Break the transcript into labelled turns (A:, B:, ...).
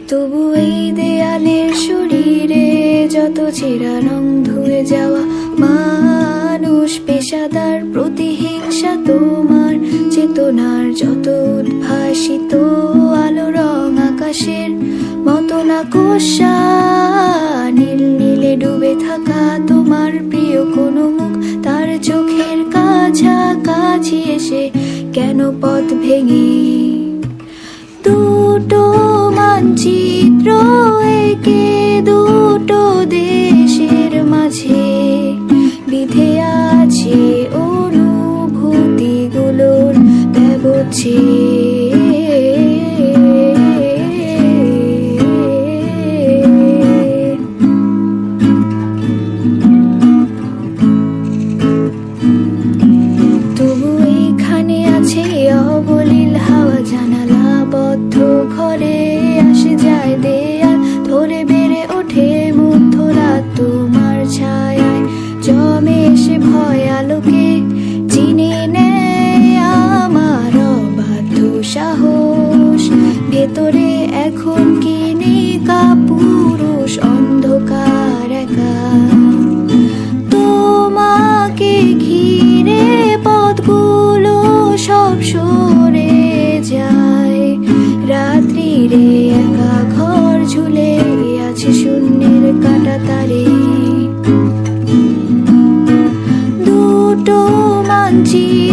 A: তবু এই দেয়ালের শরীরে যত ছেঁড়া রং ধুয়ে যাওয়া মানুষ, পেশাদার প্রতিহিংসা তোমার চেতনার যত উদ্ভাসিত আলো রং আকাশের মতো না কোষা, নীল নীলে ডুবে থাকা তোমার প্রিয় কোনো মুখ তার চোখের কাছাকাছি এসে কেন পথ ভেঙে দুটো মানচিত্র একে দুটো দেশের মাঝে বিধে আছে অনুভূতিগুলোর ব্যবচ্ছে। তবু এইখানে আছে অবলীল হাওয়া, জানালা বদ্ধ ঘরে আসে যায় দেয়াল ধরে বেড়ে ওঠে মুগ্ধ রাত তোমার ছায়ায় জমে এসে ভয় আলোকে চিনে নেয় আমার অবাধ্য সাহস। ভেতরে এখন কি নেই কাপুরুষ অন্ধকার একা, তোমাকে ঘিরে পথগুলো সব সরে যায়, রাত্রিরে একা ঘর ঝুলে আছে শূন্যের কাটা তারে। দুটো মানচিত্র